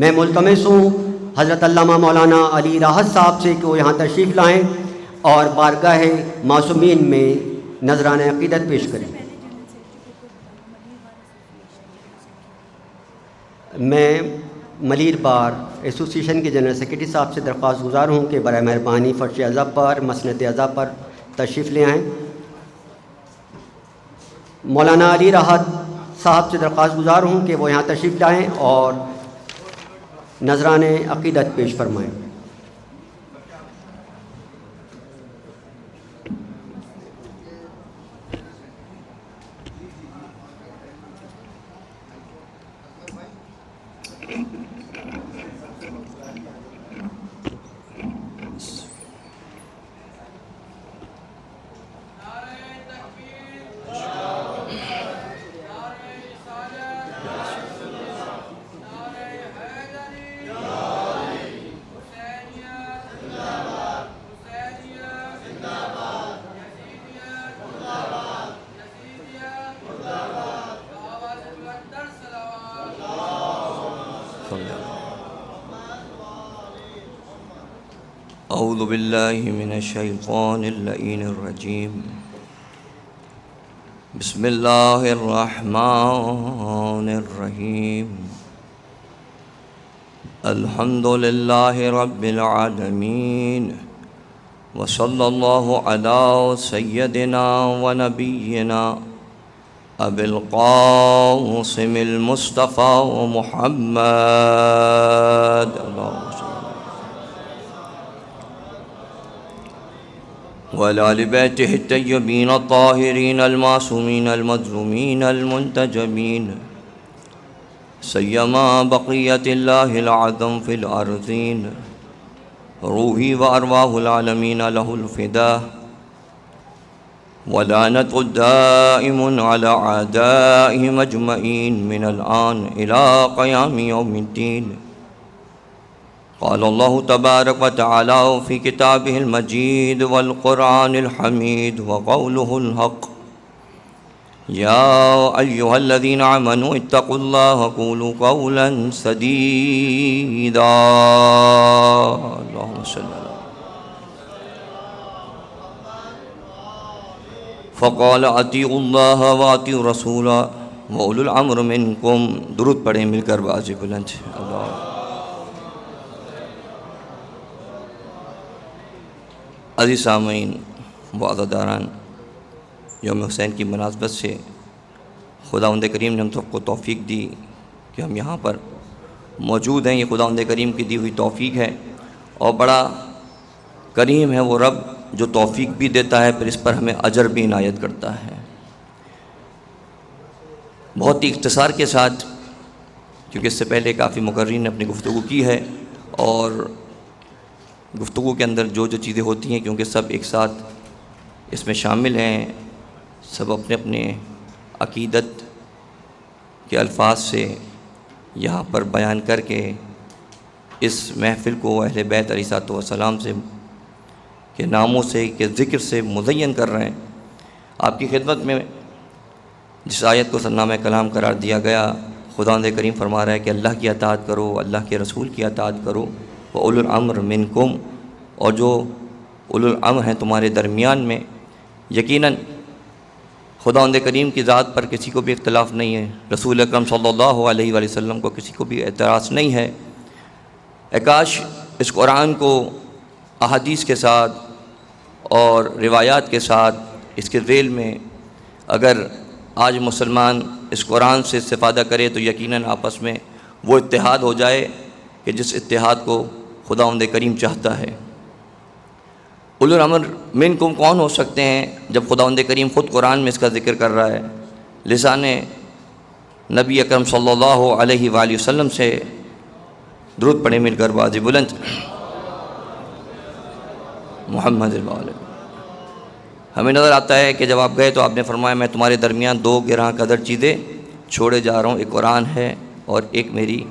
میں ملتمس ہوں حضرت علامہ مولانا علی راحت صاحب سے کہ وہ یہاں تشریف لائیں اور بارگاہ معصومین میں نذرانہ عقیدت پیش کریں۔ میں ملیر بار ایسوسیشن کے جنرل سیکرٹری صاحب سے درخواست گزار ہوں کہ برائے مہربانی فرش ازب پر مسند ازب پر تشریف لے آئیں۔ مولانا علی راحت صاحب سے درخواست گزار ہوں کہ وہ یہاں تشریف لائیں اور نذرانہ عقیدت پیش فرمائیں۔ اعوذ باللہ من الشیطان اللعین الرجیم بسم اللہ الرحمن الرحیم الحمد للہ رب العالمین وصلی اللہ علی سیدنا ونبینا ابی القاسم المصطفى محمد وعلى آل بيته الطيبين الطاهرين المعصومين المظلومين المنتجبين سيما بقية الله العظم في الأرضين روحي وأرواح العالمين له الفداء ولعنة الدائم على أعدائهم أجمعين من الآن إلى قيام يوم الدين قال الله تبارك وتعالى في كتابه المجيد والقرآن الحميد وقوله الحق يا أيها الذين آمنوا اتقوا الله وقولوا قولا سديدا اللهم صل على فقال اطیعوا اللہ واطیعوا الرسول وأولو الأمر منکم۔ درود پڑھیں مل کر باز بلند اللہ۔ عزیز سامعین و عزاداران، یوم حسین کی مناسبت سے خداوند کریم نے ہم سب کو توفیق دی کہ ہم یہاں پر موجود ہیں۔ یہ خداوند کریم کی دی ہوئی توفیق ہے، اور بڑا کریم ہے وہ رب جو توفیق بھی دیتا ہے، پھر اس پر ہمیں اجر بھی عنایت کرتا ہے۔ بہت ہی اختصار کے ساتھ، کیونکہ اس سے پہلے کافی مقررین نے اپنی گفتگو کی ہے، اور گفتگو کے اندر جو چیزیں ہوتی ہیں کیونکہ سب ایک ساتھ اس میں شامل ہیں، سب اپنے اپنے عقیدت کے الفاظ سے یہاں پر بیان کر کے اس محفل کو اہل بیت علیہ السلام سے کے ناموں سے کے ذکر سے مزین کر رہے ہیں۔ آپ کی خدمت میں جس آیت کو سرنامہ کلام قرار دیا گیا، خداوند کریم فرما رہا ہے کہ اللہ کی اطاعت کرو، اللہ کے رسول کی اطاعت کرو، وَأُولُو الْأَمْرِ مِنْكُمْ، اور جو اولو الامر ہیں تمہارے درمیان میں۔ یقیناً خداوند کریم کی ذات پر کسی کو بھی اختلاف نہیں ہے، رسول اکرم صلی اللہ علیہ وآلہ وسلم کو کسی کو بھی اعتراض نہیں ہے۔ کاش اس قرآن کو احادیث کے ساتھ اور روایات کے ساتھ اس کے ذیل میں اگر آج مسلمان اس قرآن سے استفادہ کرے تو یقیناً آپس میں وہ اتحاد ہو جائے کہ جس اتحاد کو خداوند کریم چاہتا ہے۔ اولو الامر منکم کون ہو سکتے ہیں جب خداوند کریم خود قرآن میں اس کا ذکر کر رہا ہے؟ لسان نبی اکرم صلی اللہ علیہ وآلہ وسلم سے درود پڑھیں مل کر باز بلند محمد الوالد۔ ہمیں نظر آتا ہے کہ جب آپ گئے تو آپ نے فرمایا میں تمہارے درمیان دو گراں قدر چیزیں چھوڑے جا رہا ہوں، ایک قرآن ہے اور ایک میری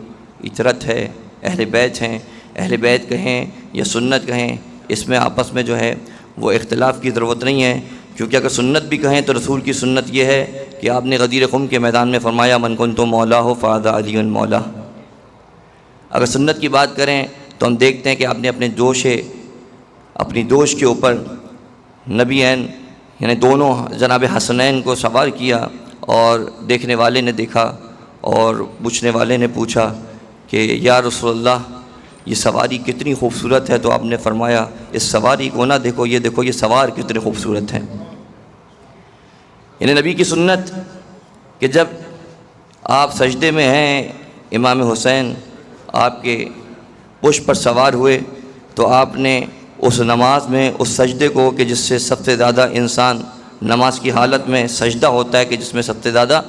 اطرت ہے، اہل بیت ہیں۔ اہل بیت کہیں یا سنت کہیں، اس میں آپس میں جو ہے وہ اختلاف کی ضرورت نہیں ہے، کیونکہ اگر سنت بھی کہیں تو رسول کی سنت یہ ہے کہ آپ نے غدیر خم کے میدان میں فرمایا من کنت مولا ہو فہذا علی مولا۔ اگر سنت کی بات کریں تو ہم دیکھتے ہیں کہ آپ نے اپنی دوش کے اوپر نبیین یعنی دونوں جناب حسنین کو سوار کیا، اور دیکھنے والے نے دیکھا اور پوچھنے والے نے پوچھا کہ یا رسول اللہ یہ سواری کتنی خوبصورت ہے، تو آپ نے فرمایا اس سواری کو نہ دیکھو، یہ سوار کتنے خوبصورت ہیں۔ یعنی نبی کی سنت کہ جب آپ سجدے میں ہیں، امام حسین آپ کے پشت پر سوار ہوئے، تو آپ نے اس نماز میں اس سجدے کو کہ جس سے سب سے زیادہ انسان نماز کی حالت میں سجدہ ہوتا ہے، کہ جس میں سب سے زیادہ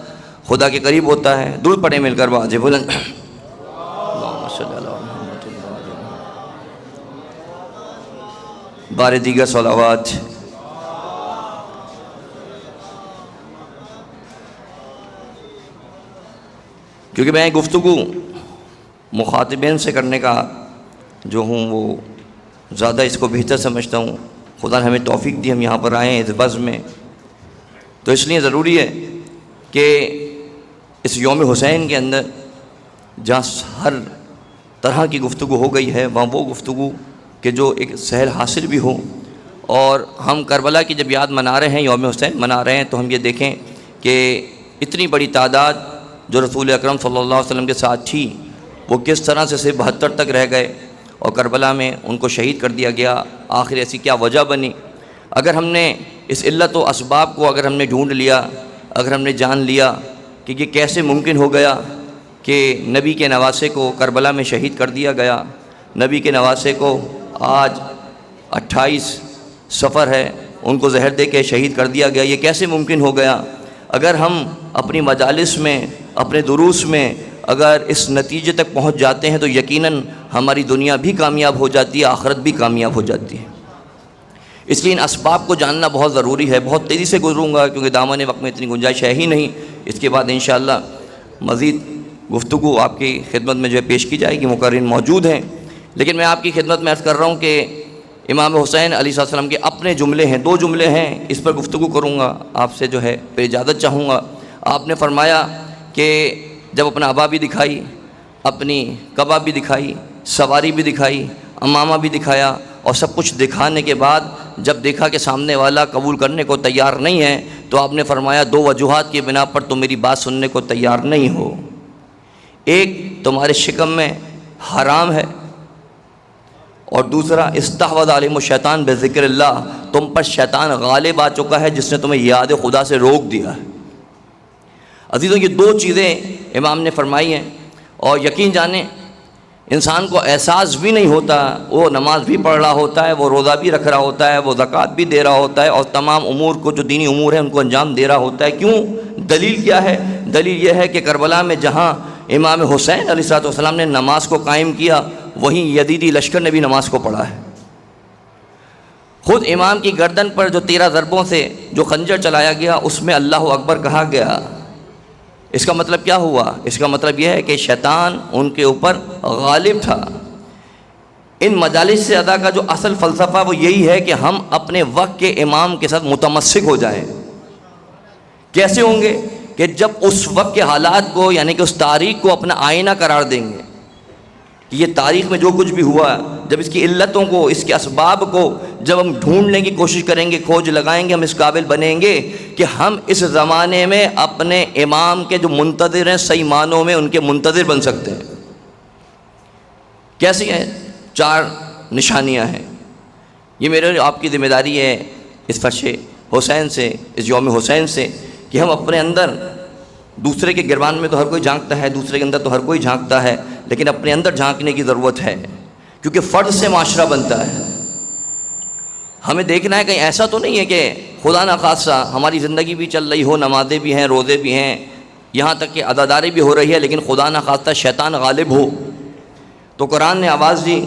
خدا کے قریب ہوتا ہے، درود پڑھیں مل کر واجب بلند اللہم صلی اللہ علیہ وسلم بار دیگر صلوات۔ کیونکہ میں گفتگو مخاطبین سے کرنے کا جو ہوں وہ زیادہ اس کو بہتر سمجھتا ہوں، خدا نے ہمیں توفیق دی، ہم یہاں پر آئے ہیں اس بزم میں، تو اس لیے ضروری ہے کہ اس یوم حسین کے اندر جہاں ہر طرح کی گفتگو ہو گئی ہے، وہاں وہ گفتگو کہ جو ایک سہل حاصل بھی ہو۔ اور ہم کربلا کی جب یاد منا رہے ہیں، یوم حسین منا رہے ہیں، تو ہم یہ دیکھیں کہ اتنی بڑی تعداد جو رسول اکرم صلی اللہ علیہ وسلم کے ساتھ تھی، وہ کس طرح سے صرف 72 تک رہ گئے اور کربلا میں ان کو شہید کر دیا گیا۔ آخر ایسی کیا وجہ بنی؟ اگر ہم نے اس علت و اسباب کو اگر ہم نے ڈھونڈ لیا، اگر ہم نے جان لیا کہ یہ کیسے ممکن ہو گیا کہ نبی کے نواسے کو کربلا میں شہید کر دیا گیا، نبی کے نواسے کو آج 28 صفر ہے، ان کو زہر دے کے شہید کر دیا گیا، یہ کیسے ممکن ہو گیا؟ اگر ہم اپنی مجالس میں، اپنے دروس میں اگر اس نتیجے تک پہنچ جاتے ہیں تو یقیناً ہماری دنیا بھی کامیاب ہو جاتی ہے، آخرت بھی کامیاب ہو جاتی ہے۔ اس لیے ان اسباب کو جاننا بہت ضروری ہے۔ بہت تیزی سے گزروں گا کیونکہ دامن وقت میں اتنی گنجائش ہے ہی نہیں۔ اس کے بعد انشاءاللہ مزید گفتگو آپ کی خدمت میں جو ہے پیش کی جائے گی، مقررین موجود ہیں، لیکن میں آپ کی خدمت میں عرض کر رہا ہوں کہ امام حسین علیہ السلام کے اپنے جملے ہیں، 2 جملے ہیں، اس پر گفتگو کروں گا، آپ سے جو ہے پھر اجازت چاہوں گا۔ آپ نے فرمایا کہ جب اپنا ابا بھی دکھائی، اپنی قبا بھی دکھائی، سواری بھی دکھائی، امامہ بھی دکھایا، اور سب کچھ دکھانے کے بعد جب دیکھا کہ سامنے والا قبول کرنے کو تیار نہیں ہے، تو آپ نے فرمایا 2 وجوہات کی بنا پر تم میری بات سننے کو تیار نہیں ہو۔ ایک، تمہارے شکم میں حرام ہے، اور دوسرا استحوذ علیہم الشیطان بذکر اللہ، تم پر شیطان غالب آ چکا ہے جس نے تمہیں یاد خدا سے روک دیا ہے۔ عزیزوں، یہ 2 چیزیں امام نے فرمائی ہیں، اور یقین جانیں انسان کو احساس بھی نہیں ہوتا، وہ نماز بھی پڑھ رہا ہوتا ہے، وہ روزہ بھی رکھ رہا ہوتا ہے، وہ زکوٰۃ بھی دے رہا ہوتا ہے، اور تمام امور کو جو دینی امور ہیں ان کو انجام دے رہا ہوتا ہے۔ کیوں؟ دلیل کیا ہے؟ دلیل یہ ہے کہ کربلا میں جہاں امام حسین علیہ السلام نے نماز کو قائم کیا، وہیں یزیدی لشکر نے بھی نماز کو پڑھا ہے۔ خود امام کی گردن پر جو 13 ضربوں سے جو خنجر چلایا گیا، اس میں اللہ اکبر کہا گیا۔ اس کا مطلب کیا ہوا؟ اس کا مطلب یہ ہے کہ شیطان ان کے اوپر غالب تھا۔ ان مجالس سے ادا کا جو اصل فلسفہ وہ یہی ہے کہ ہم اپنے وقت کے امام کے ساتھ متمسک ہو جائیں۔ کیسے ہوں گے؟ کہ جب اس وقت کے حالات کو یعنی کہ اس تاریخ کو اپنا آئینہ قرار دیں گے کہ یہ تاریخ میں جو کچھ بھی ہوا، جب اس کی علتوں کو، اس کے اسباب کو جب ہم ڈھونڈنے کی کوشش کریں گے، کھوج لگائیں گے، ہم اس قابل بنیں گے کہ ہم اس زمانے میں اپنے امام کے جو منتظر ہیں، صحیح معنوں میں ان کے منتظر بن سکتے ہیں۔ کیسی ہیں؟ 4 نشانیاں ہیں۔ یہ میرے آپ کی ذمہ داری ہے اس فرش حسین سے، اس یوم حسین سے، کہ ہم اپنے اندر، دوسرے کے گربان میں تو ہر کوئی جھانکتا ہے، دوسرے کے اندر تو ہر کوئی جھانکتا ہے، لیکن اپنے اندر جھانکنے کی ضرورت ہے، کیونکہ فرد سے معاشرہ بنتا ہے۔ ہمیں دیکھنا ہے کہیں ایسا تو نہیں ہے کہ خدا نخواستہ ہماری زندگی بھی چل رہی ہو، نمازیں بھی ہیں، روزے بھی ہیں، یہاں تک کہ عزاداری بھی ہو رہی ہے، لیکن خدا نخواستہ شیطان غالب ہو۔ تو قرآن نے آواز دی،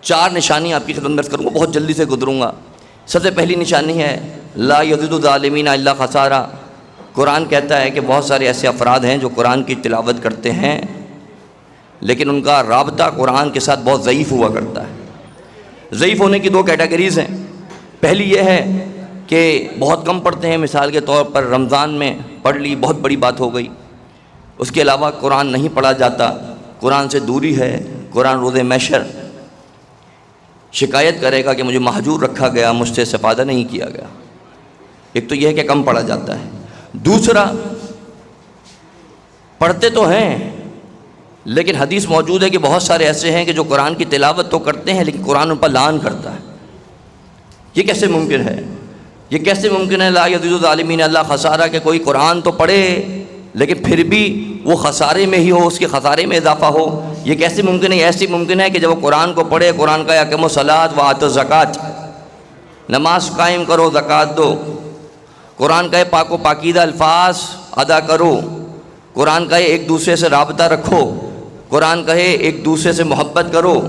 4 نشانی آپ کی خدمت میں کروں گا، بہت جلدی سے گزروں گا۔ سب سے پہلی نشانی ہے لا یزید الظالمین الا خسارہ۔ قرآن کہتا ہے کہ بہت سارے ایسے افراد ہیں جو قرآن کی تلاوت کرتے ہیں، لیکن ان کا رابطہ قرآن کے ساتھ بہت ضعیف ہوا کرتا ہے۔ ضعیف ہونے کی 2 کیٹیگریز ہیں۔ پہلی یہ ہے کہ بہت کم پڑھتے ہیں، مثال کے طور پر رمضان میں پڑھ لی، بہت بڑی بات ہو گئی۔ اس کے علاوہ قرآن نہیں پڑھا جاتا، قرآن سے دوری ہے، قرآن روز محشر شکایت کرے گا کہ مجھے محجور رکھا گیا، مجھ سے استفادہ نہیں کیا گیا۔ ایک تو یہ ہے کہ کم پڑھا جاتا ہے، دوسرا پڑھتے تو ہیں لیکن حدیث موجود ہے کہ بہت سارے ایسے ہیں کہ جو قرآن کی تلاوت تو کرتے ہیں لیکن قرآن ان پر لعن کرتا ہے۔ یہ کیسے ممکن ہے؟ یہ کیسے ممکن ہے؟ لا یزید الظالمین اللہ خسارہ، کہ کوئی قرآن تو پڑھے لیکن پھر بھی وہ خسارے میں ہی ہو، اس کے خسارے میں اضافہ ہو۔ یہ کیسے ممکن ہے؟ ایسے ممکن ہے کہ جب وہ قرآن کو پڑھے، قرآن کا اقیموا الصلاۃ وآتوا الزکوٰۃ، نماز قائم کرو، زکوٰۃ دو، قرآن کا پاک و پاکیزہ الفاظ ادا کرو، قرآن کا ایک دوسرے سے رابطہ رکھو، قرآن کہے ایک دوسرے سے محبت کرو،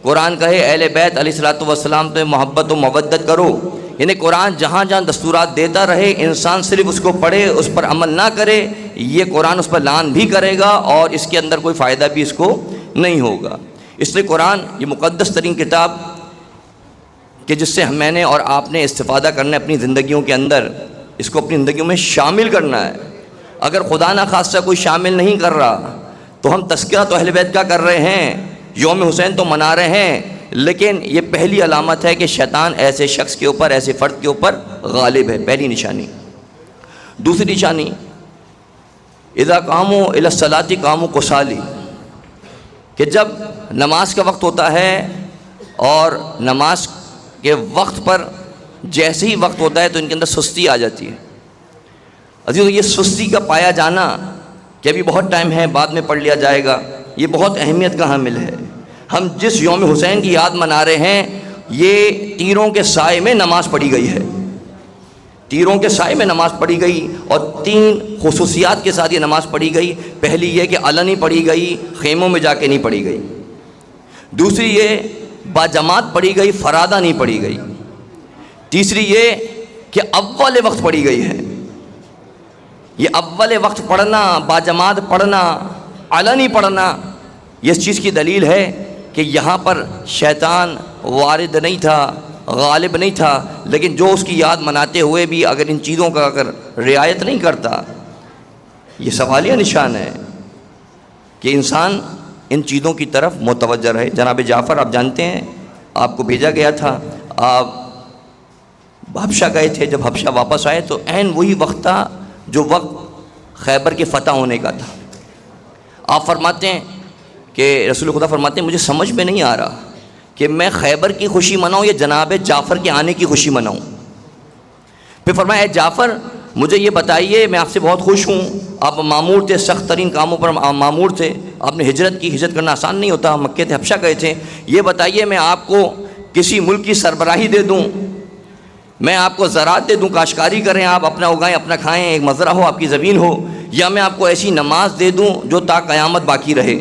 قرآن کہے اہل بیت علیہ الصلوۃ والسلام پہ محبت و مودت کرو۔ یعنی قرآن جہاں جہاں دستورات دیتا رہے، انسان صرف اس کو پڑھے، اس پر عمل نہ کرے، یہ قرآن اس پر لعن بھی کرے گا اور اس کے اندر کوئی فائدہ بھی اس کو نہیں ہوگا۔ اس لیے قرآن یہ مقدس ترین کتاب کہ جس سے میں نے اور آپ نے استفادہ کرنا ہے اپنی زندگیوں کے اندر، اس کو اپنی زندگیوں میں شامل کرنا ہے۔ اگر خدا نہ خواستہ کوئی شامل نہیں کر رہا تو ہم تذکرہ تو اہل بیت کا کر رہے ہیں، یوم حسین تو منا رہے ہیں، لیکن یہ پہلی علامت ہے کہ شیطان ایسے شخص کے اوپر، ایسے فرد کے اوپر غالب ہے، پہلی نشانی۔ دوسری نشانی، اذا قاموا الی الصلاۃ قاموا کسالی، کہ جب نماز کا وقت ہوتا ہے اور نماز کے وقت پر جیسے ہی وقت ہوتا ہے تو ان کے اندر سستی آ جاتی ہے۔ عزیزو، یہ سستی کا پایا جانا کہ ابھی بہت ٹائم ہے، بعد میں پڑھ لیا جائے گا، یہ بہت اہمیت کا حامل ہے۔ ہم جس یوم حسین کی یاد منا رہے ہیں، یہ تیروں کے سائے میں نماز پڑھی گئی ہے، تیروں کے سائے میں نماز پڑھی گئی، اور 3 خصوصیات کے ساتھ یہ نماز پڑھی گئی۔ پہلی یہ کہ علنی پڑھی گئی، خیموں میں جا کے نہیں پڑھی گئی۔ دوسری یہ باجماعت پڑھی گئی، فرادہ نہیں پڑھی گئی۔ تیسری یہ کہ اول وقت پڑھی گئی ہے۔ یہ اول وقت پڑھنا، باجماعت پڑھنا، علنی پڑھنا، یہ اس چیز کی دلیل ہے کہ یہاں پر شیطان وارد نہیں تھا، غالب نہیں تھا، لیکن جو اس کی یاد مناتے ہوئے بھی اگر ان چیزوں کا اگر رعایت نہیں کرتا، یہ سوالیہ نشان ہے کہ انسان ان چیزوں کی طرف متوجہ رہے۔ جناب جعفر، آپ جانتے ہیں آپ کو بھیجا گیا تھا، آپ حبشہ گئے تھے، جب حبشہ واپس آئے تو عین وہی وقت تھا جو وقت خیبر کے فتح ہونے کا تھا۔ آپ فرماتے ہیں کہ رسول خدا فرماتے ہیں مجھے سمجھ میں نہیں آ رہا کہ میں خیبر کی خوشی مناؤں یا جناب جعفر کے آنے کی خوشی مناؤں۔ پھر فرمایا اے جعفر، مجھے یہ بتائیے، میں آپ سے بہت خوش ہوں، آپ معمور تھے، سخت ترین کاموں پر معمور تھے، آپ نے ہجرت کی، ہجرت کرنا آسان نہیں ہوتا، مکے تھے، حبشہ گئے تھے، یہ بتائیے میں آپ کو کسی ملک کی سربراہی دے دوں، میں آپ کو زراعت دے دوں، کاشتکاری کریں، آپ اپنا اگائیں، اپنا کھائیں، ایک مزرعہ ہو، آپ کی زمین ہو، یا میں آپ کو ایسی نماز دے دوں جو تا قیامت باقی رہے۔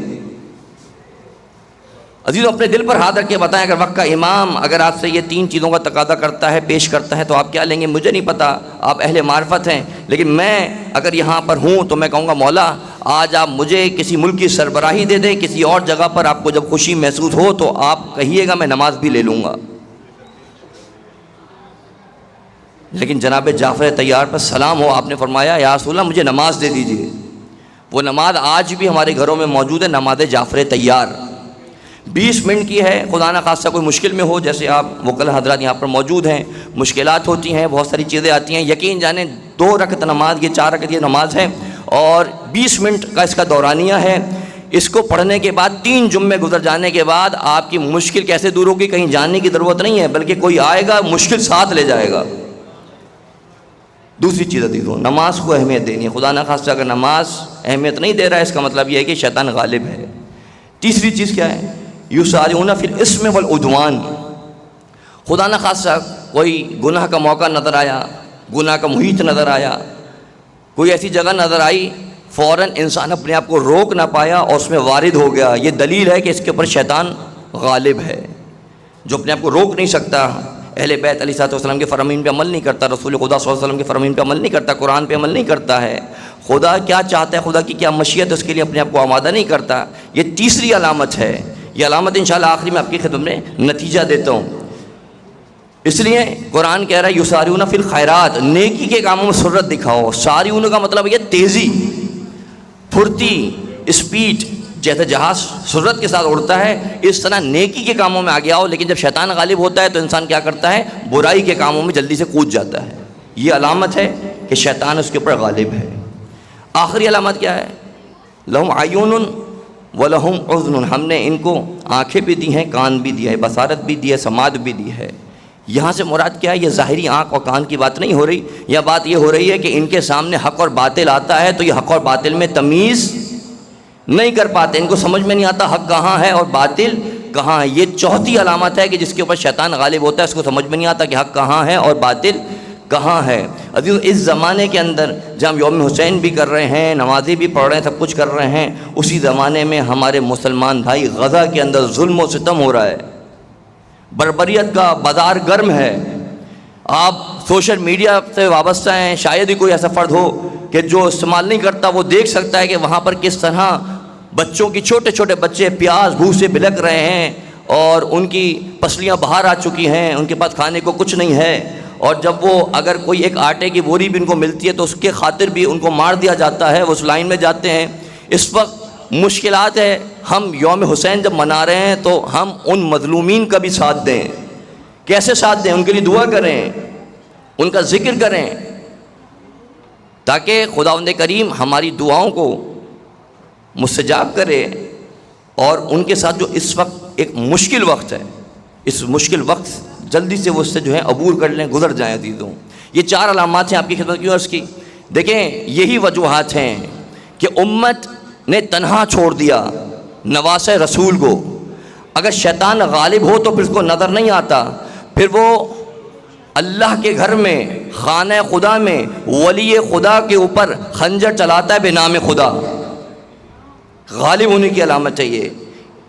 عزیزو، اپنے دل پر ہاتھ رکھ کے بتائیں، اگر وقت کا امام اگر آپ سے یہ 3 چیزوں کا تقاضا کرتا ہے، پیش کرتا ہے، تو آپ کیا لیں گے؟ مجھے نہیں پتا، آپ اہل معرفت ہیں، لیکن میں اگر یہاں پر ہوں تو میں کہوں گا مولا آج آپ مجھے کسی ملک کی سربراہی دے دیں، کسی اور جگہ پر آپ کو جب خوشی محسوس ہو تو آپ کہیے گا میں نماز بھی لے لوں گا۔ لیکن جناب جعفر طیار پر سلام ہو، آپ نے فرمایا یا رسول اللہ مجھے نماز دے دیجیے۔ وہ نماز آج بھی ہمارے گھروں میں موجود ہے، نماز جعفر طیار، 20 منٹ کی ہے۔ خدا نہ خاصہ کوئی مشکل میں ہو، جیسے آپ وکلا حضرات یہاں پر موجود ہیں، مشکلات ہوتی ہیں، بہت ساری چیزیں آتی ہیں، یقین جانیں 2 رکعت نماز، یہ 4 رکعت یہ نماز ہے اور 20 منٹ کا اس کا دورانیہ ہے۔ اس کو پڑھنے کے بعد 3 جمعے گزر جانے کے بعد آپ کی مشکل کیسے دور ہوگی؟ کہیں جاننے کی ضرورت نہیں ہے، بلکہ کوئی آئے گا مشکل ساتھ لے جائے گا۔ دوسری چیز عزیزو، نماز کو اہمیت دینی ہے۔ خدا نہ خاصہ اگر نماز اہمیت نہیں دے رہا ہے، اس کا مطلب یہ ہے کہ شیطان غالب ہے۔ تیسری چیز کیا ہے؟ یسارعون فی الاسم والعدوان، خدا نہ خاصہ کوئی گناہ کا موقع نظر آیا، گناہ کا محیط نظر آیا، کوئی ایسی جگہ نظر آئی، فوراً انسان اپنے آپ کو روک نہ پایا اور اس میں وارد ہو گیا، یہ دلیل ہے کہ اس کے اوپر شیطان غالب ہے۔ جو اپنے آپ کو روک نہیں سکتا، اہل بیت علیہ السلام کے فرامین پہ عمل نہیں کرتا، رسول خدا صلی اللہ علیہ وسلم کے فرامین پہ عمل نہیں کرتا، قرآن پہ عمل نہیں کرتا ہے، خدا کیا چاہتا ہے، خدا کی کیا مشیت ہے، اس کے لیے اپنے آپ کو آمادہ نہیں کرتا، یہ تیسری علامت ہے۔ یہ علامت انشاءاللہ آخری میں آپ کی خدمت میں نتیجہ دیتا ہوں۔ اس لیے قرآن کہہ رہا ہے یسارعون فی الخیرات، نیکی کے کاموں میں سرعت دکھاؤ۔ سارعون کا مطلب یہ تیزی، پھرتی، اسپیڈ، جیسے جہاز سرعت کے ساتھ اڑتا ہے اس طرح نیکی کے کاموں میں آگے آؤ، لیکن جب شیطان غالب ہوتا ہے تو انسان کیا کرتا ہے؟ برائی کے کاموں میں جلدی سے کود جاتا ہے. یہ علامت ہے کہ شیطان اس کے اوپر غالب ہے. آخری علامت کیا ہے؟ لہم عیون ولہم اذن، ہم نے ان کو آنکھیں بھی دی ہیں، کان بھی دیا ہے، بصارت بھی دی ہے، سماعت بھی دی ہے. یہاں سے مراد کیا ہے؟ یہ ظاہری آنکھ اور کان کی بات نہیں ہو رہی، یہ بات یہ ہو رہی ہے کہ ان کے سامنے حق اور باطل آتا ہے تو یہ حق اور باطل میں تمیز نہیں کر پاتے، ان کو سمجھ میں نہیں آتا حق کہاں ہے اور باطل کہاں ہے. یہ چوتھی علامت ہے کہ جس کے اوپر شیطان غالب ہوتا ہے، اس کو سمجھ میں نہیں آتا کہ حق کہاں ہے اور باطل کہاں ہے. عزیز، اس زمانے کے اندر جب ہم یوم حسین بھی کر رہے ہیں، نمازیں بھی پڑھ رہے ہیں، سب کچھ کر رہے ہیں، اسی زمانے میں ہمارے مسلمان بھائی غزہ کے اندر ظلم و ستم ہو رہا ہے، بربریت کا بازار گرم ہے. آپ سوشل میڈیا سے وابستہ ہیں، شاید ہی کوئی ایسا فرد ہو کہ جو استعمال نہیں کرتا، وہ دیکھ سکتا ہے کہ وہاں پر کس طرح بچوں کی، چھوٹے چھوٹے بچے پیاس بھوک سے بلک رہے ہیں اور ان کی پسلیاں باہر آ چکی ہیں، ان کے پاس کھانے کو کچھ نہیں ہے. اور جب وہ اگر کوئی ایک آٹے کی بوری بھی ان کو ملتی ہے تو اس کے خاطر بھی ان کو مار دیا جاتا ہے، وہ اس لائن میں جاتے ہیں. اس وقت مشکلات ہے. ہم یوم حسین جب منا رہے ہیں تو ہم ان مظلومین کا بھی ساتھ دیں. کیسے ساتھ دیں؟ ان کے لیے دعا کریں، ان کا ذکر کریں، تاکہ خداوند کریم ہماری دعاؤں کو مستجاب کرے اور ان کے ساتھ جو اس وقت ایک مشکل وقت ہے، اس مشکل وقت جلدی سے وہ اس سے جو ہے عبور کر لیں، گزر جائیں. عزیزوں، یہ 4 علامات ہیں آپ کی خدمت کیوں عرض کی. دیکھیں، یہی وجوہات ہیں کہ امت نے تنہا چھوڑ دیا نواسہ رسول کو. اگر شیطان غالب ہو تو پھر اس کو نظر نہیں آتا، پھر وہ اللہ کے گھر میں، خانہ خدا میں ولی خدا کے اوپر خنجر چلاتا ہے بے نام خدا. غالب ہونے کی علامت چاہیے.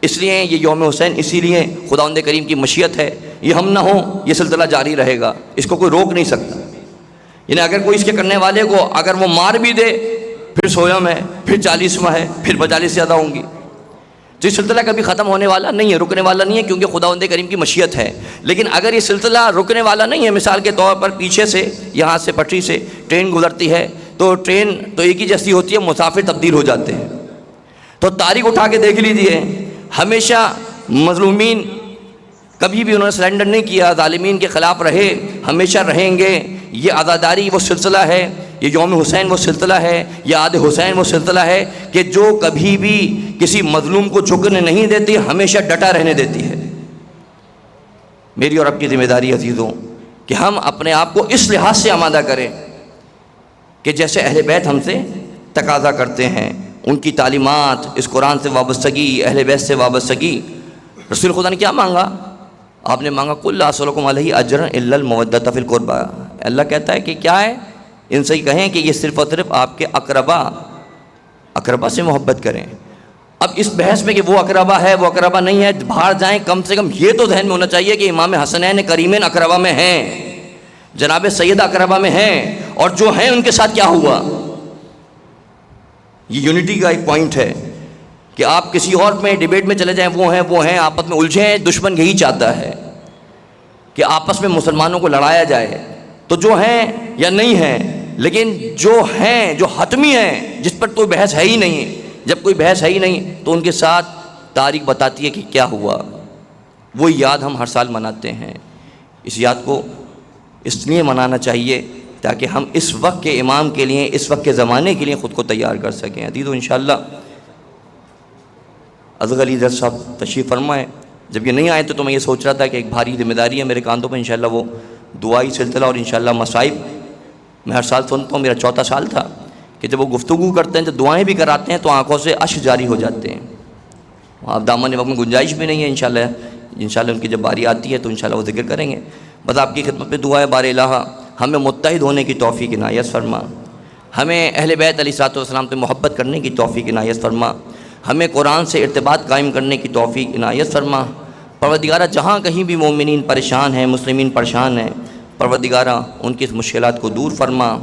اس لیے یہ یوم حسین اسی لیے خداوند کریم کی مشیت ہے. یہ ہم نہ ہوں، یہ سلسلہ جاری رہے گا، اس کو کوئی روک نہیں سکتا. یعنی اگر کوئی اس کے کرنے والے کو اگر وہ مار بھی دے، پھر سویم ہے، پھر 40واں ہے، پھر 45 سے زیادہ ہوں گی. تو یہ سلسلہ کبھی ختم ہونے والا نہیں ہے، رکنے والا نہیں ہے، کیونکہ خداوند کریم کی مشیت ہے. لیکن اگر یہ سلسلہ رکنے والا نہیں ہے، مثال کے طور پر پیچھے سے یہاں سے پٹری سے ٹرین گزرتی ہے تو ٹرین تو ایک ہی جیسی ہوتی ہے، مسافر تبدیل ہو جاتے ہیں. تو تاریخ اٹھا کے دیکھ لیجیے، ہمیشہ مظلومین کبھی بھی انہوں نے سرنڈر نہیں کیا، ظالمین کے خلاف رہے، ہمیشہ رہیں گے. یہ عزاداری وہ سلسلہ ہے، یہ یوم حسین وہ سلسلہ ہے، یہ یاد حسین وہ سلسلہ ہے کہ جو کبھی بھی کسی مظلوم کو جھکنے نہیں دیتی، ہمیشہ ڈٹا رہنے دیتی ہے. میری اور آپ کی ذمہ داری عزیزوں کہ ہم اپنے آپ کو اس لحاظ سے آمادہ کریں کہ جیسے اہل بیت ہم سے تقاضا کرتے ہیں، ان کی تعلیمات، اس قرآن سے وابستگی، اہل بیت سے وابستگی. رسول خدا نے کیا مانگا؟ آپ نے مانگا قُلْ لَا أَسْأَلُكُمْ عَلَيْهِ أَجْرًا إِلَّا الْمَوَدَّةَ فِي الْقُرْبَى. اللہ کہتا ہے کہ کیا ہے؟ ان سے کہیں کہ یہ صرف اور صرف آپ کے اقربا سے محبت کریں. اب اس بحث میں کہ وہ اقربا ہے، وہ اقربا نہیں ہے، باہر جائیں، کم سے کم یہ تو ذہن میں ہونا چاہیے کہ امام حسنین کریمین اقربا میں ہیں، جناب سید اقربا میں ہیں، اور جو ہیں ان کے ساتھ کیا ہوا. یہ یونٹی کا ایک پوائنٹ ہے کہ آپ کسی اور میں ڈیبیٹ میں چلے جائیں، وہ ہیں آپس میں الجھیں. دشمن یہی چاہتا ہے کہ آپس میں مسلمانوں کو لڑایا جائے. تو جو ہیں یا نہیں ہیں، لیکن جو ہیں، جو حتمی ہیں، جس پر کوئی بحث ہے ہی نہیں، جب کوئی بحث ہے ہی نہیں تو ان کے ساتھ تاریخ بتاتی ہے کہ کیا ہوا. وہ یاد ہم ہر سال مناتے ہیں. اس یاد کو اس لیے منانا چاہیے تاکہ ہم اس وقت کے امام کے لیے، اس وقت کے زمانے کے لیے خود کو تیار کر سکیں. عزیزو، انشاءاللہ اصغر علی درس صاحب تشریف فرمائیں. جب یہ نہیں آئے تو میں یہ سوچ رہا تھا کہ ایک بھاری ذمہ داری ہے میرے کاندھوں پر. انشاءاللہ وہ دعائی سلسلہ اور انشاءاللہ مصائب میں ہر سال سنتا ہوں. میرا 4تھا سال تھا کہ جب وہ گفتگو کرتے ہیں، جب دعائیں بھی کراتے ہیں تو آنکھوں سے اشک جاری ہو جاتے ہیں. اب دامن وقت میں گنجائش بھی نہیں ہے. انشاءاللہ ان کی جب باری آتی ہے تو انشاءاللہ وہ ذکر کریں گے. بس آپ کی خدمت پہ دعا ہے، بار الہ ہمیں متحد ہونے کی توفیق عنایت فرما، ہمیں اہل بیت علیہ السلام سے محبت کرنے کی توفیق عنایت فرما، ہمیں قرآن سے ارتباط قائم کرنے کی توفیق عنایت فرما. پروردگارہ، جہاں کہیں بھی مومنین پریشان ہیں، مسلمین پریشان ہیں، پروردگارہ ان کی مشکلات کو دور فرما،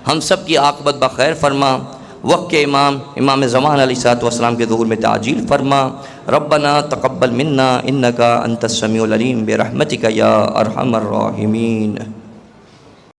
ہم سب کی عاقبت بخیر فرما. وقت کے امام زمان علیہ السلام کے ظہور میں تعجیل فرما. ربنا تقبل منا انکا انت السمیع العلیم برحمتک یا ارحم الراحمین.